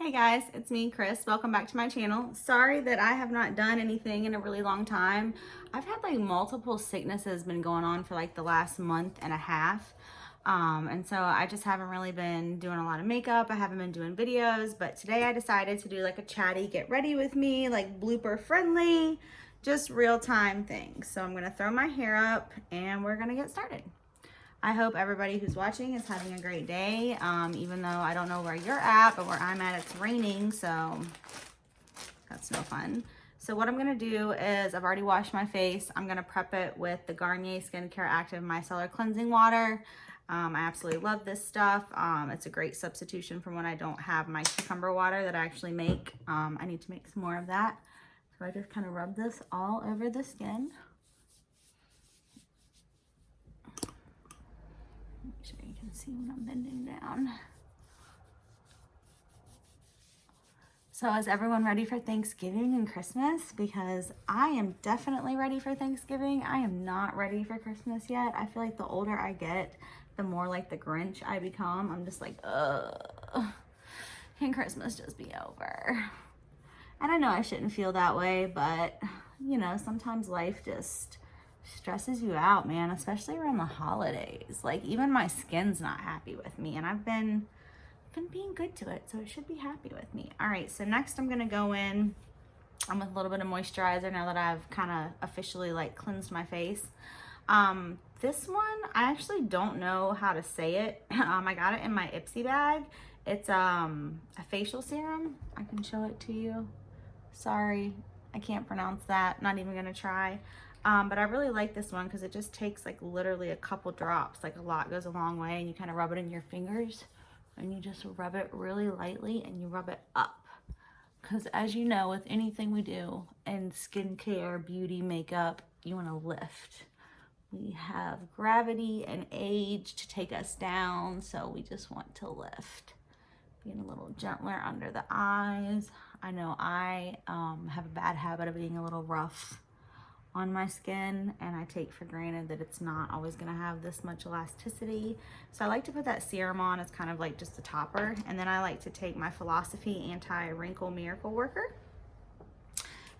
Hey guys, it's me, Chris. Welcome back to my channel. Sorry that I have not done anything in a really long time. I've had like multiple sicknesses been going on for like the last month and a half. And so I just haven't really been doing a lot of makeup. I haven't been doing videos, but today I decided to do like a chatty get ready with me, like blooper friendly, just real time things. So I'm gonna throw my hair up and we're gonna get started. I hope everybody who's watching is having a great day. Even though I don't know where you're at, but where I'm at, it's raining, so that's no fun. So what I'm gonna do is, I've already washed my face. I'm gonna prep it with the Garnier Skincare Active Micellar Cleansing Water. I absolutely love this stuff. It's a great substitution for when I don't have my cucumber water that I actually make. I need to make some more of that. So I just kind of rub this all over the skin. Make sure you can see when I'm bending down. So is everyone ready for Thanksgiving and Christmas? Because I am definitely ready for Thanksgiving. I am not ready for Christmas yet. I feel like the older I get, the more like the Grinch I become. I'm just like, ugh, can Christmas just be over? And I know I shouldn't feel that way, but you know, sometimes life just stresses you out, man, especially around the holidays. Like even my skin's not happy with me, and I've been being good to it, so it should be happy with me. All right, so next I'm gonna go in with a little bit of moisturizer now that I've kind of officially like cleansed my face. This one, I actually don't know how to say it. I got it in my Ipsy bag. It's a facial serum. I can show it to you. Sorry, I can't pronounce that. Not even gonna try. But I really like this one because it just takes like literally a couple drops. Like a lot goes a long way, and you kind of rub it in your fingers and you just rub it really lightly and you rub it up. Because as you know, with anything we do in skincare, beauty, makeup, you want to lift. We have gravity and age to take us down, so we just want to lift. Being a little gentler under the eyes. I know I have a bad habit of being a little rough on my skin, and I take for granted that it's not always gonna have this much elasticity. So I like to put that serum on as kind of like just a topper, and then I like to take my Philosophy Anti-Wrinkle Miracle Worker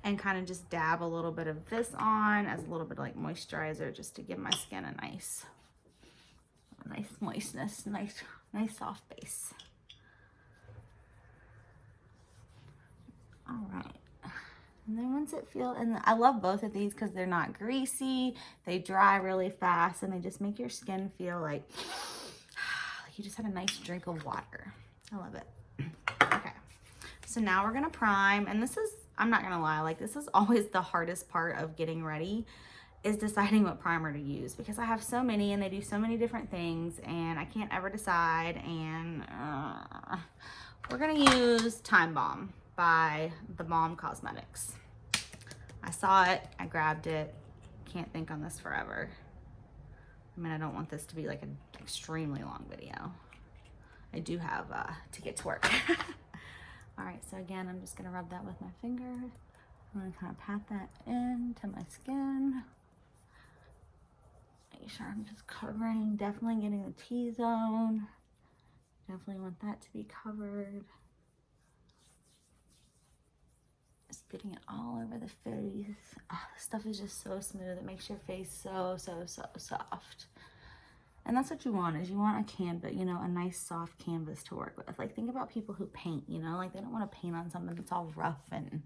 and kind of just dab a little bit of this on as a little bit of like moisturizer, just to give my skin a nice moistness, nice soft base. All right. And then once it feels, and I love both of these because they're not greasy, they dry really fast, and they just make your skin feel like you just had a nice drink of water. I love it. Okay, so now we're gonna prime, and this is, I'm not gonna lie, like this is always the hardest part of getting ready, is deciding what primer to use, because I have so many and they do so many different things and I can't ever decide. And we're gonna use Time Bomb by The Balm Cosmetics. I saw it, I grabbed it, can't think on this forever. I mean, I don't want this to be like an extremely long video. I do have to get to work. All right, so again, I'm just gonna rub that with my finger. I'm gonna kind of pat that into my skin. Make sure I'm just covering, definitely getting the T-zone. Definitely want that to be covered. Just getting it all over the face. Oh, this stuff is just so smooth. It makes your face so soft. And that's what you want, is you want a canvas, you know, a nice soft canvas to work with. Like think about people who paint, you know, like they don't want to paint on something that's all rough and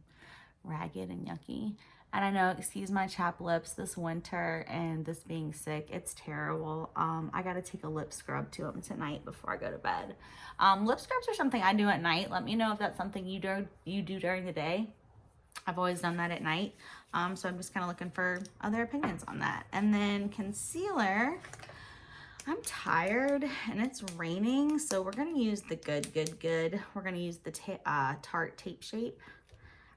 ragged and yucky. And I know, excuse my chapped lips this winter and this being sick, it's terrible. I got to take a lip scrub to them tonight before I go to bed. Lip scrubs are something I do at night. Let me know if that's something you do during the day. I've always done that at night. So I'm just kind of looking for other opinions on that. And then concealer, I'm tired and it's raining, so we're gonna use the good. We're gonna use the Tarte Tape Shape.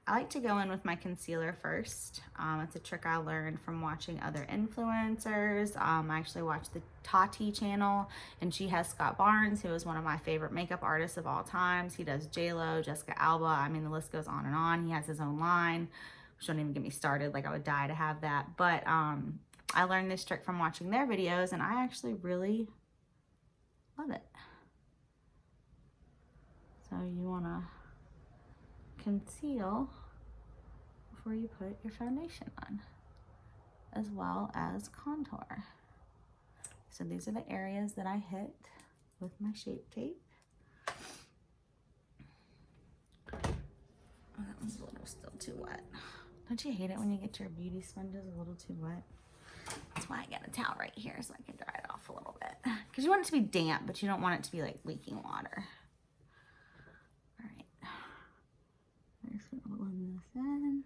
I like to go in with my concealer first. It's a trick I learned from watching other influencers. I actually watched the Tati channel, and she has Scott Barnes, who is one of my favorite makeup artists of all times. He does J-Lo, Jessica Alba. I mean, the list goes on and on. He has his own line, which don't even get me started. Like I would die to have that. But I learned this trick from watching their videos, and I actually really love it. So you wanna conceal before you put your foundation on, as well as contour. So these are the areas that I hit with my Shape Tape. Oh, that one's a little still too wet. Don't you hate it when you get your beauty sponges a little too wet? That's why I got a towel right here so I can dry it off a little bit. Because you want it to be damp, but you don't want it to be like leaking water. All right. I'm just gonna blend this in.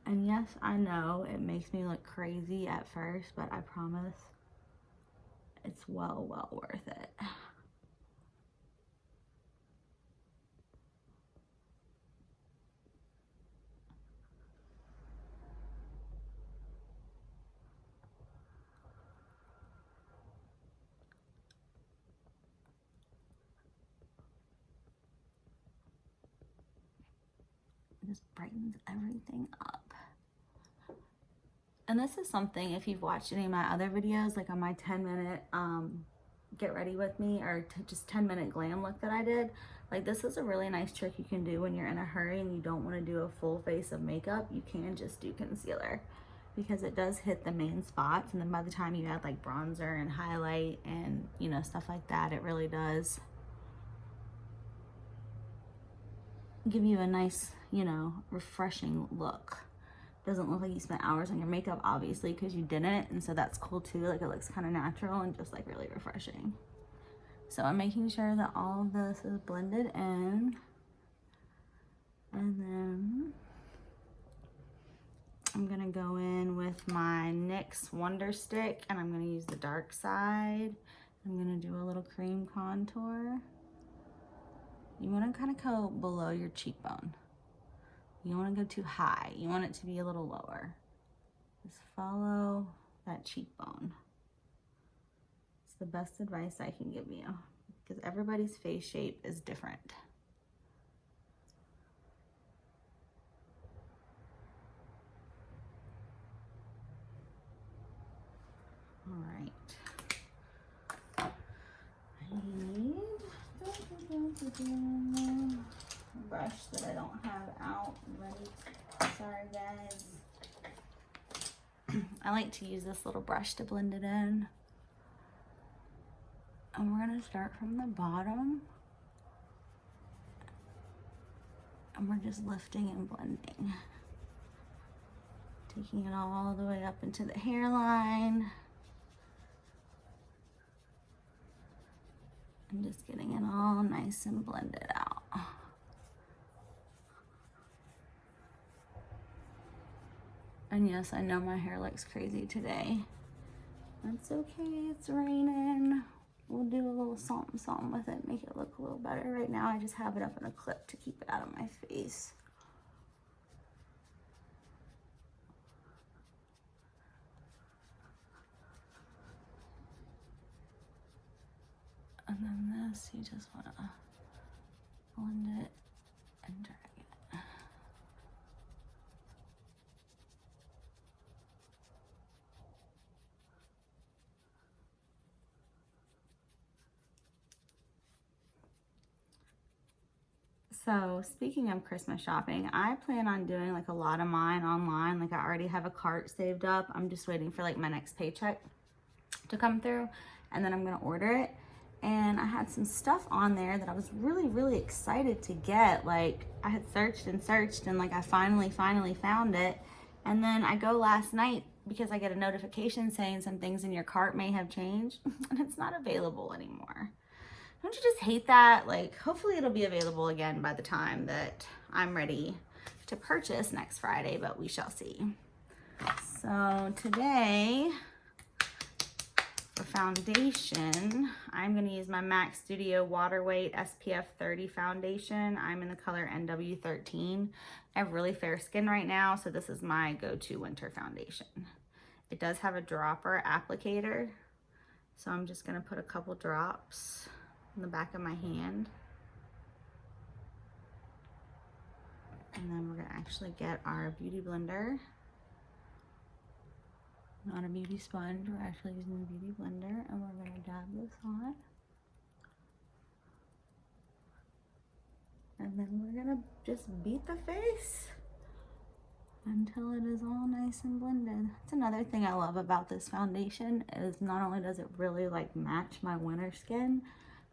And yes, I know it makes me look crazy at first, but I promise it's well worth it. It just brightens everything up. And this is something, if you've watched any of my other videos, like on my 10-minute get ready with me, or just 10-minute glam look that I did, like this is a really nice trick you can do when you're in a hurry and you don't want to do a full face of makeup. You can just do concealer, because it does hit the main spots, and then by the time you add like bronzer and highlight and, you know, stuff like that, it really does give you a nice, you know, refreshing look. Doesn't look like you spent hours on your makeup, obviously, because you didn't, and so that's cool too. Like it looks kind of natural and just like really refreshing. So I'm making sure that all of this is blended in, and then I'm gonna go in with my NYX Wonder Stick, and I'm gonna use the dark side. I'm gonna do a little cream contour. You wanna kind of go below your cheekbone. You don't want to go too high. You want it to be a little lower. Just follow that cheekbone. It's the best advice I can give you, because everybody's face shape is different. All right. I need a brush that I don't have out ready. Sorry guys. I like to use this little brush to blend it in. And we're gonna start from the bottom. And we're just lifting and blending. Taking it all the way up into the hairline. And just getting it all nice and blended out. And yes, I know my hair looks crazy today. That's okay, it's raining. We'll do a little something with it, make it look a little better. Right now, I just have it up in a clip to keep it out of my face. And then this, you just wanna blend it and drag it. So speaking of Christmas shopping, I plan on doing like a lot of mine online. Like I already have a cart saved up. I'm just waiting for like my next paycheck to come through, and then I'm gonna order it. And I had some stuff on there that I was really excited to get. Like I had searched and searched, and like I finally found it. And then I go last night because I get a notification saying some things in your cart may have changed and it's not available anymore. Don't you just hate that? Like, hopefully it'll be available again by the time that I'm ready to purchase next Friday, but we shall see. So today, for foundation, I'm gonna use my MAC Studio Water Weight SPF 30 foundation. I'm in the color NW13. I have really fair skin right now, so this is my go-to winter foundation. It does have a dropper applicator, so I'm just gonna put a couple drops in the back of my hand. And then we're gonna actually get our beauty blender. Not a beauty sponge, we're actually using the beauty blender, and we're gonna dab this on. And then we're gonna just beat the face until it is all nice and blended. That's another thing I love about this foundation is not only does it really like match my winter skin,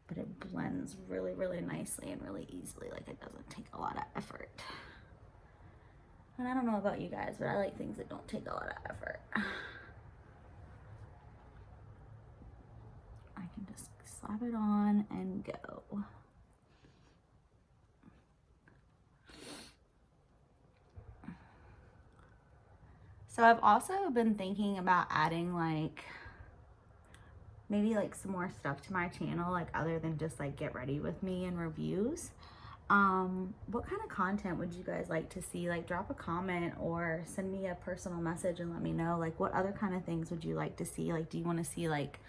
but it blends really, really nicely and really easily. Like it doesn't take a lot of effort. And I don't know about you guys, but I like things that don't take a lot of effort. I can just slap it on and go. So I've also been thinking about adding like maybe like some more stuff to my channel, like other than just like get ready with me and reviews. What kind of content would you guys like to see? Like drop a comment or send me a personal message and let me know like what other kind of things would you like to see? Like do you want to see like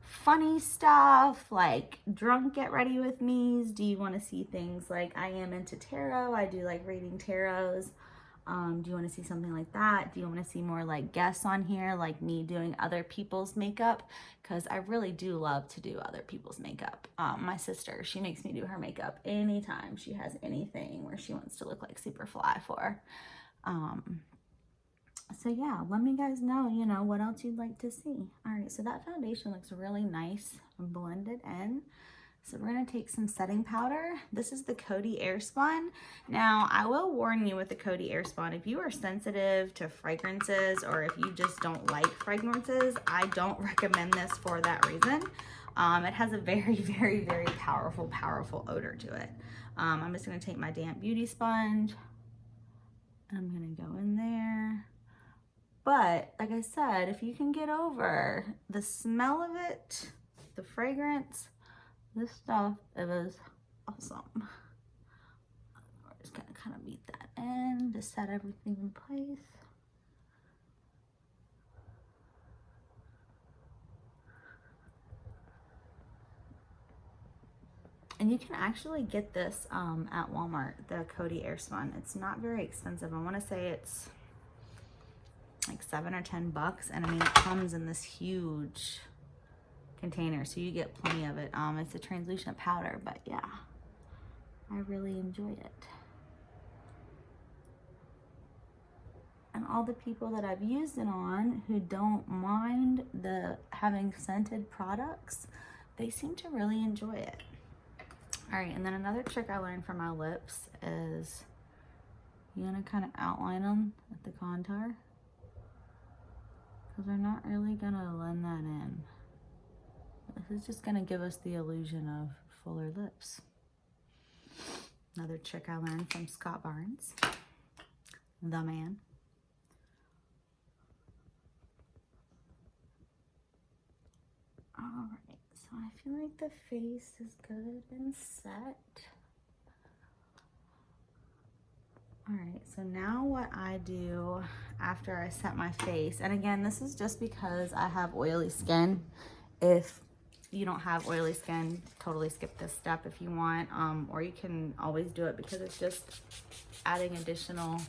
funny stuff, like drunk get ready with me's? Do you want to see things like I am into tarot? I do like reading tarots. Do you want to see something like that? Do you want to see more like guests on here, like me doing other people's makeup? Because I really do love to do other people's makeup. My sister, she makes me do her makeup anytime she has anything where she wants to look like super fly for. So yeah, let me guys know, you know, what else you'd like to see. All right, so that foundation looks really nice and blended in. So we're gonna take some setting powder. This is the Cody Airspun. Now, I will warn you with the Cody Airspun, if you are sensitive to fragrances or if you just don't like fragrances, I don't recommend this for that reason. It has a very, very, very powerful odor to it. I'm just gonna take my damp beauty sponge. I'm gonna go in there. But like I said, if you can get over the smell of it, the fragrance, this stuff, it was awesome. We're just gonna kind of beat that in to set everything in place. And you can actually get this at Walmart, the Cody Airspun. It's not very expensive. I want to say it's like $7 or $10, and I mean it comes in this huge container, so you get plenty of it. It's a translucent powder, but yeah, I really enjoy it. And all the people that I've used it on who don't mind the having scented products, they seem to really enjoy it. All right, and then another trick I learned from my lips is you want to kind of outline them at the contour, because we're not really gonna blend that in. This is just gonna give us the illusion of fuller lips. Another trick I learned from Scott Barnes, the man. All right, so I feel like the face is good and set. All right, so now what I do after I set my face, and again, this is just because I have oily skin. If you don't have oily skin, totally skip this step if you want, or you can always do it because it's just adding additional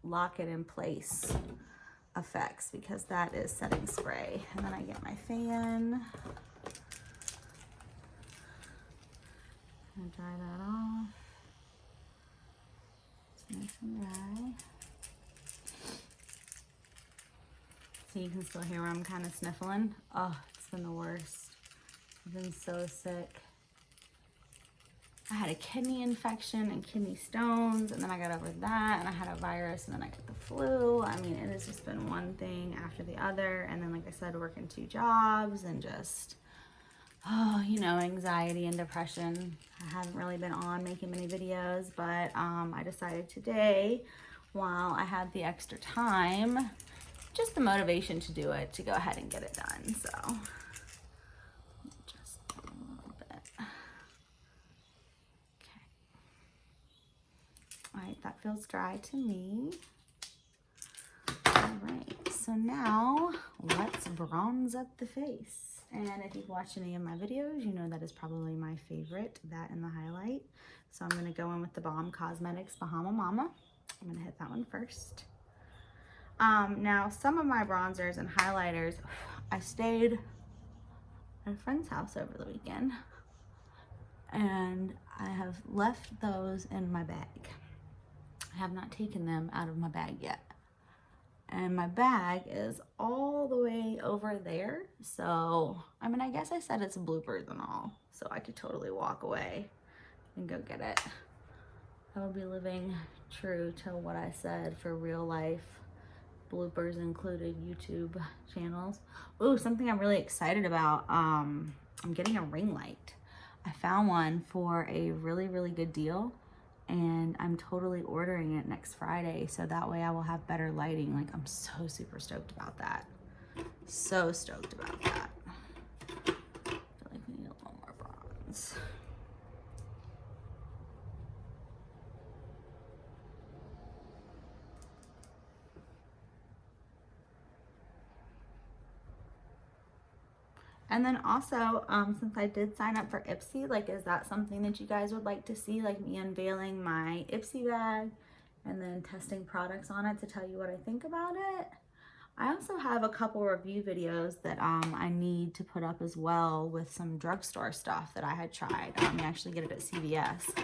lock it in place effects, because that is setting spray. And then I get my fan and dry that off. It's nice and dry. So you can still hear where I'm kind of sniffling. Oh, it's been the worst. I've been so sick. I had a kidney infection and kidney stones, and then I got over that, and I had a virus, and then I got the flu. I mean, it has just been one thing after the other. And then, like I said, working 2 jobs and just, oh, you know, anxiety and depression. I haven't really been on making many videos, but I decided today, while I had the extra time, just the motivation to do it, to go ahead and get it done. So just a little bit. Okay. All right, that feels dry to me. All right, so now let's bronze up the face. And if you've watched any of my videos, you know that is probably my favorite, that and the highlight. So I'm gonna go in with the Balm Cosmetics Bahama Mama. I'm gonna hit that one first. Now some of my bronzers and highlighters, I stayed at a friend's house over the weekend, and I have left those in my bag. I have not taken them out of my bag yet. And my bag is all the way over there. So, I mean, I guess I said it's bloopers and all. So I could totally walk away and go get it. I will be living true to what I said for real life. Bloopers included YouTube channels. Ooh, something I'm really excited about. I'm getting a ring light. I found one for a really, really good deal. And I'm totally ordering it next Friday, so that way I will have better lighting. Like, I'm so super stoked about that. So stoked about that. I feel like we need a little more bronze. And then also, since I did sign up for Ipsy, like, is that something that you guys would like to see? Like me unveiling my Ipsy bag and then testing products on it to tell you what I think about it. I also have a couple review videos that I need to put up as well with some drugstore stuff that I had tried. You actually get it at CVS.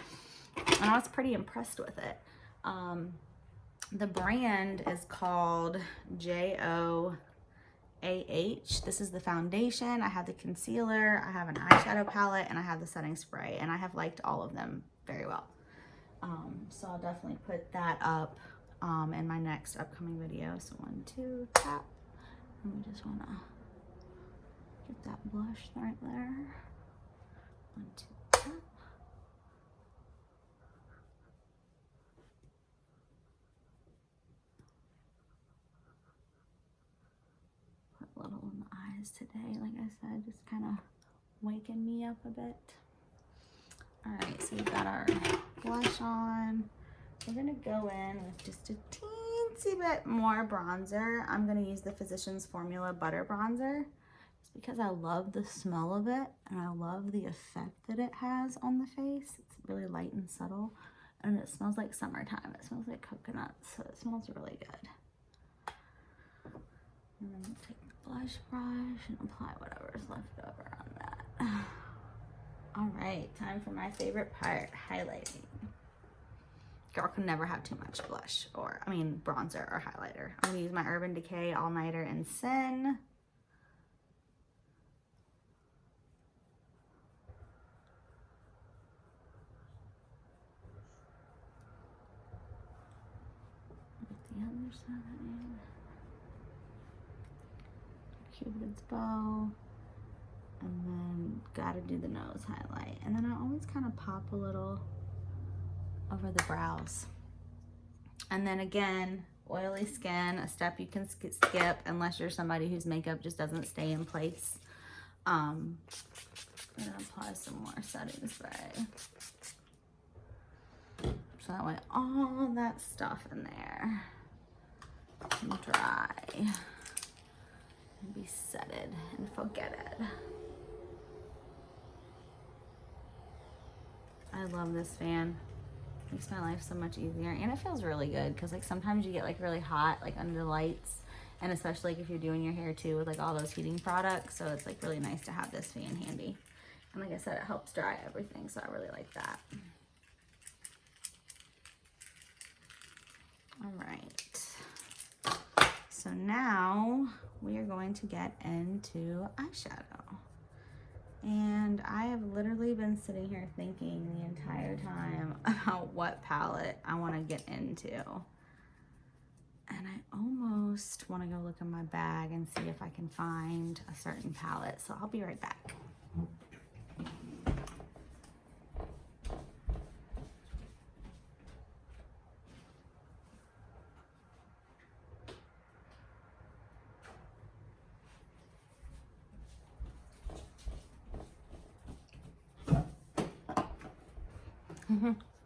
And I was pretty impressed with it. The brand is called JOAH. This is the foundation. I have the concealer, I have an eyeshadow palette, and I have the setting spray, and I have liked all of them very well. So I'll definitely put that up in my next upcoming video. So 1, 2, tap. And we just wanna get that blush right there. 1, 2, tap. Put a little in the eyes today, like I said, just kind of waking me up a bit. All right, so we've got our blush on. We're gonna go in with just a teensy bit more bronzer. I'm gonna use the Physicians Formula Butter Bronzer just because I love the smell of it and I love the effect that it has on the face. It's really light and subtle and it smells like summertime. It smells like coconuts, so it smells really good. And then we'll take the blush brush and apply whatever's left over on that. All right, time for my favorite part, highlighting. Girl can never have too much blush bronzer or highlighter. I'm gonna use my Urban Decay All Nighter in Sin. With the other side. Cupid's bow. And then gotta do the nose highlight. And then I always kind of pop a little over the brows. And then again, oily skin, a step you can skip unless you're somebody whose makeup just doesn't stay in place. I'm gonna apply some more setting spray. So that way all that stuff in there can dry and be setted and forget it. I love this fan. Makes my life so much easier, and it feels really good because like sometimes you get like really hot like under the lights, and especially like if you're doing your hair too with like all those heating products, so it's like really nice to have this fan handy. And like I said, it helps dry everything, so I really like that. All right, so now we are going to get into eyeshadow. And I have literally been sitting here thinking the entire time about what palette I want to get into. And I almost want to go look in my bag and see if I can find a certain palette. So I'll be right back.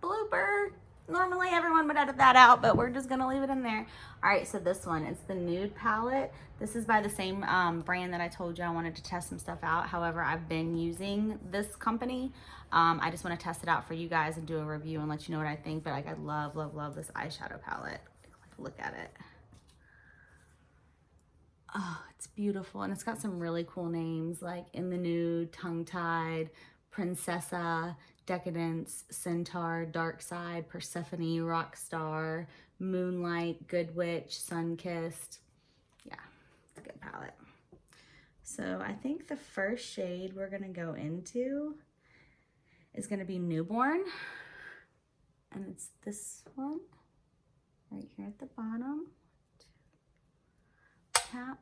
Blooper. Normally everyone would edit that out, but we're just gonna leave it in there. All right, so this one, it's the Nude palette. This is by the same brand that I told you I wanted to test some stuff out. However, I've been using this company. I just want to test it out for you guys and do a review and let you know what I think. But like, I love, love, love this eyeshadow palette. Look at it. Oh, it's beautiful. And it's got some really cool names like In the Nude, Tongue Tied, Princessa, Decadence, Centaur, Dark Side, Persephone, Rockstar, Moonlight, Good Witch, Sunkissed. Yeah, it's a good palette. So I think the first shade we're gonna go into is gonna be Newborn. And it's this one right here at the bottom. Tap.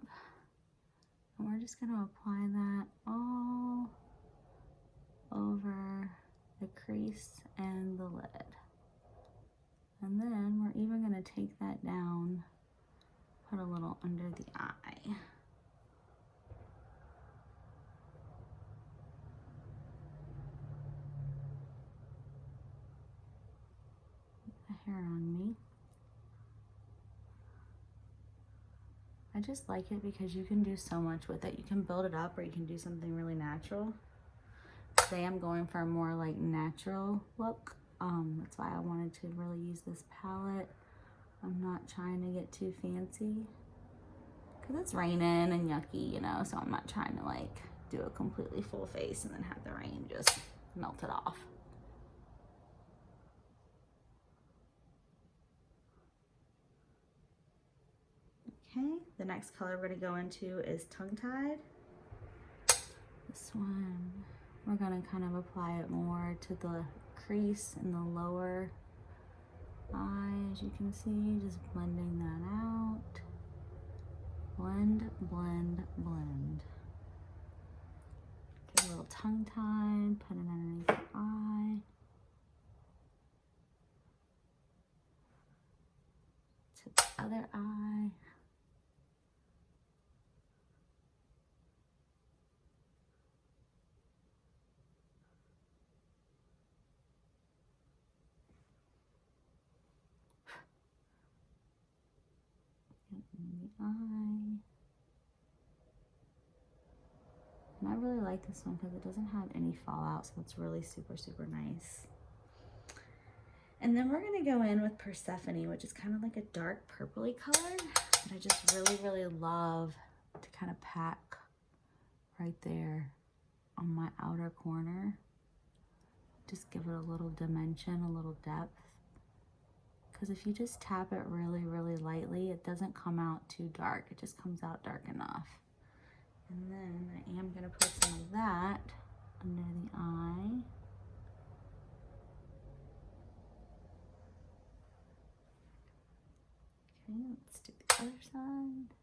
And we're just gonna apply that all over the crease and the lid. And then we're even gonna take that down, put a little under the eye. The hair on me. I just like it because you can do so much with it. You can build it up or you can do something really natural. Today I'm going for a more like natural look. That's why I wanted to really use this palette. I'm not trying to get too fancy because it's raining and yucky, you know, so I'm not trying to like do a completely full face and then have the rain just melt it off. Okay, the next color we're gonna go into is Tongue Tied. This one, we're gonna kind of apply it more to the crease in the lower eye, as you can see, just blending that out. Blend, blend, blend. Get a little tongue tied, put it underneath the eye. To the other eye. In the eye. And I really like this one because it doesn't have any fallout, so it's really super, super nice. And then we're gonna go in with Persephone, which is kind of like a dark purpley color that I just really, really love to kind of pack right there on my outer corner. Just give it a little dimension, a little depth. Because if you just tap it really, really lightly, it doesn't come out too dark. It just comes out dark enough. And then I am gonna put some of that under the eye. Okay, let's do the other side.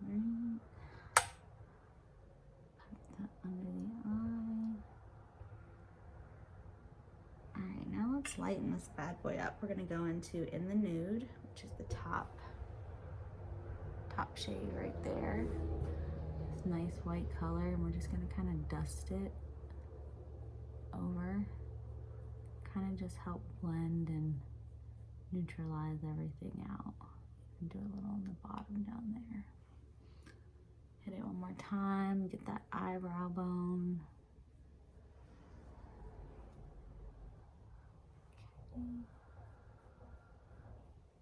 Right. Put that under the eye. Alright, now let's lighten this bad boy up. We're gonna go into In the Nude, which is the top shade right there. This nice white color, and we're just gonna kind of dust it over. Kind of just help blend and neutralize everything out. And do a little on the bottom down there. Hit it one more time, get that eyebrow bone. Okay.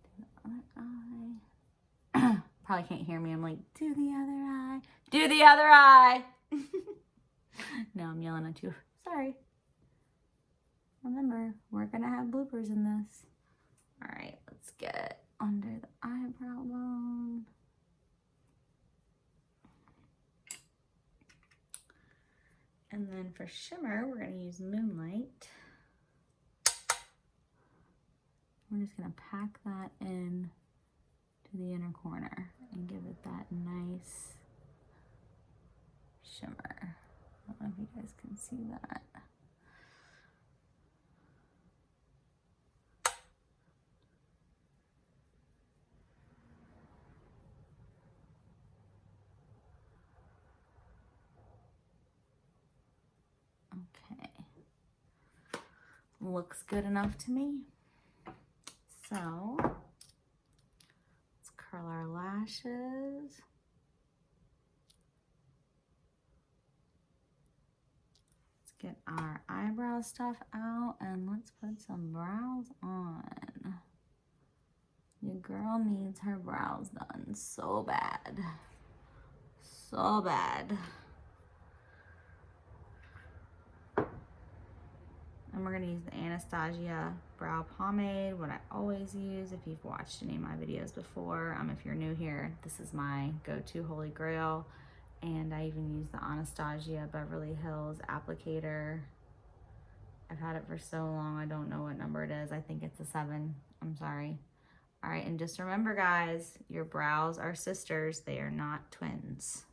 Do the other eye. Probably can't hear me. I'm like, do the other eye. Do the other eye. No, I'm yelling at you. Sorry. Remember, we're gonna have bloopers in this. All right, let's get under the eyebrow bone. And then for shimmer, we're gonna use Moonlight. We're just gonna pack that in to the inner corner and give it that nice shimmer. I don't know if you guys can see that. Okay. Looks good enough to me. So let's curl our lashes. get our eyebrow stuff out and let's put some brows on. Your girl needs her brows done so bad. So bad. And we're going to use the Anastasia brow pomade, what I always use if you've watched any of my videos before. If you're new here, this is my go-to holy grail. And I even use the Anastasia Beverly Hills applicator. I've had it for so long, I don't know what number it is. I think it's a 7. I'm sorry. All right, and just remember, guys, your brows are sisters. They are not twins.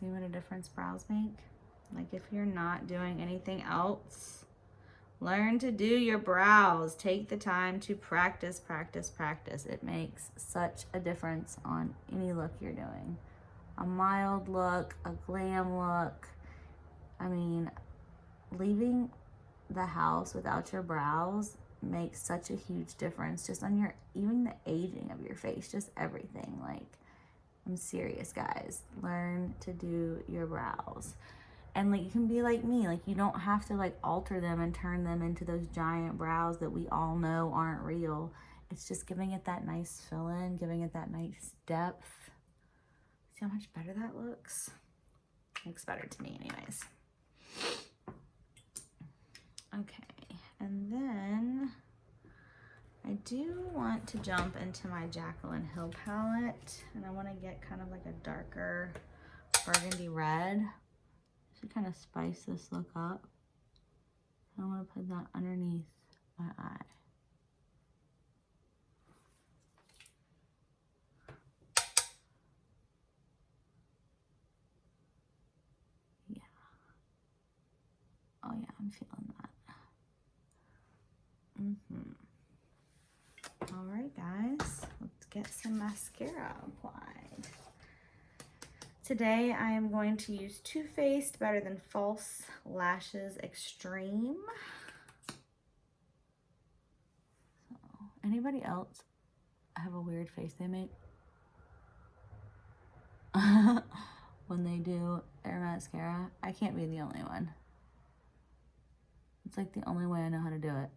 See what a difference brows make? Like if you're not doing anything else, learn to do your brows. Take the time to practice, practice, practice. It makes such a difference on any look you're doing. A mild look, a glam look. I mean, leaving the house without your brows makes such a huge difference just on your, even the aging of your face, just everything. Like, I'm serious, guys. Learn to do your brows. And like, you can be like me. Like, you don't have to like alter them and turn them into those giant brows that we all know aren't real. It's just giving it that nice fill-in, giving it that nice depth. See how much better that looks? Looks better to me anyways. Okay, and then I do want to jump into my Jaclyn Hill palette, and I want to get kind of like a darker burgundy red to kind of spice this look up. I want to put that underneath my eye. Yeah. Oh yeah, I'm feeling that. All right, guys, let's get some mascara applied. Today, I am going to use Too Faced Better Than False Lashes Extreme. So, anybody else have a weird face they make when they do their mascara? I can't be the only one. It's like the only way I know how to do it.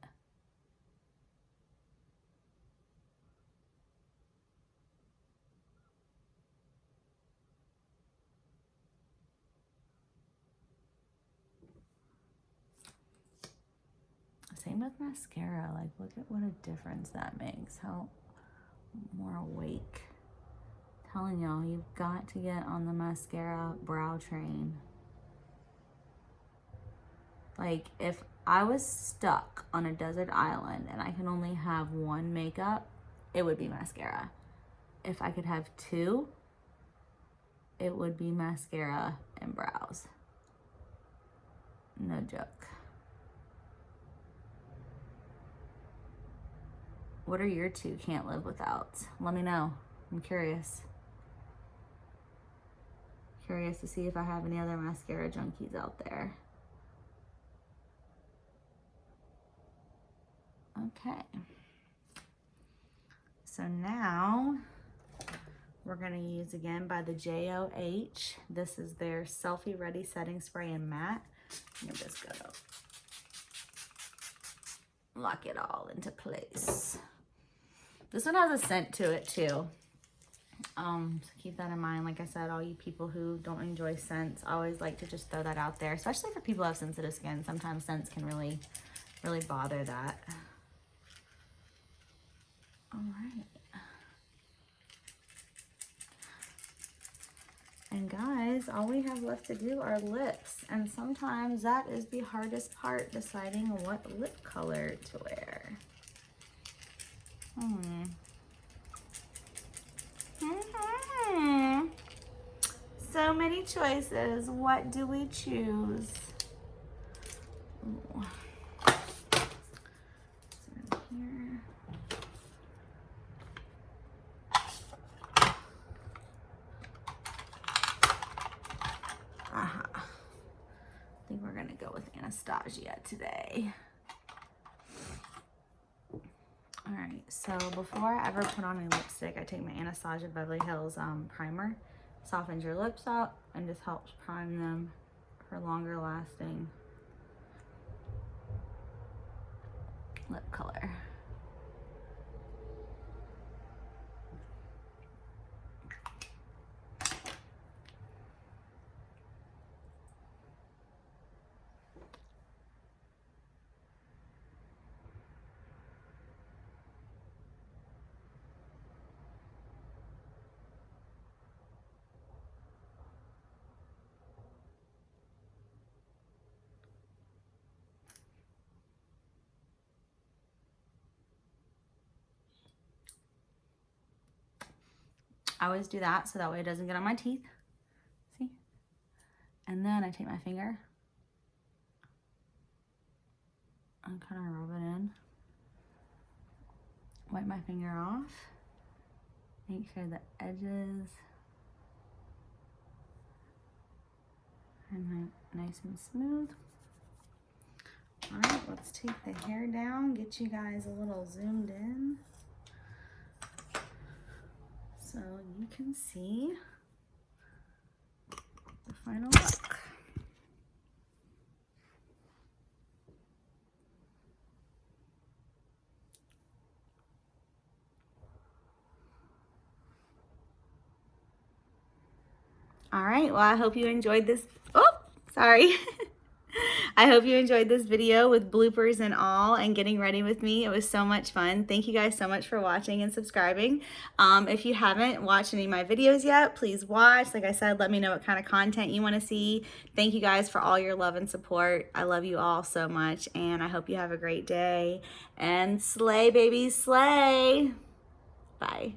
Same with mascara. Like, look at what a difference that makes. How more awake. Telling y'all, you've got to get on the mascara brow train. Like, if I was stuck on a desert island and I can only have one makeup, it would be mascara. If I could have 2, it would be mascara and brows. No joke. What are your 2 can't live without? Let me know. I'm curious. Curious to see if I have any other mascara junkies out there. Okay. So now we're going to use again by the JOH. This is their Selfie Ready Setting Spray and Matte. I'm just going to lock it all into place. This one has a scent to it too. So keep that in mind. Like I said, all you people who don't enjoy scents, I always like to just throw that out there, especially for people who have sensitive skin. Sometimes scents can really bother that. All right. And guys, all we have left to do are lips. And sometimes that is the hardest part, deciding what lip color to wear. So many choices. What do we choose? Ooh. Here. with Anastasia today. All right, so before I ever put on a lipstick, I take my Anastasia Beverly Hills primer. Softens your lips up and just helps prime them for longer lasting lip color. I always do that so that way it doesn't get on my teeth. See? And then I take my finger and kind of rub it in. Wipe my finger off. Make sure the edges are nice and smooth. All right, let's take the hair down, get you guys a little zoomed in so you can see the final look. All right, well, I hope you enjoyed this. Oh, sorry. I hope you enjoyed this video with bloopers and all and getting ready with me. It was so much fun. Thank you guys so much for watching and subscribing. If you haven't watched any of my videos yet, please watch. Like I said, let me know what kind of content you want to see. Thank you guys for all your love and support. I love you all so much, and I hope you have a great day. And slay, babies, slay. Bye.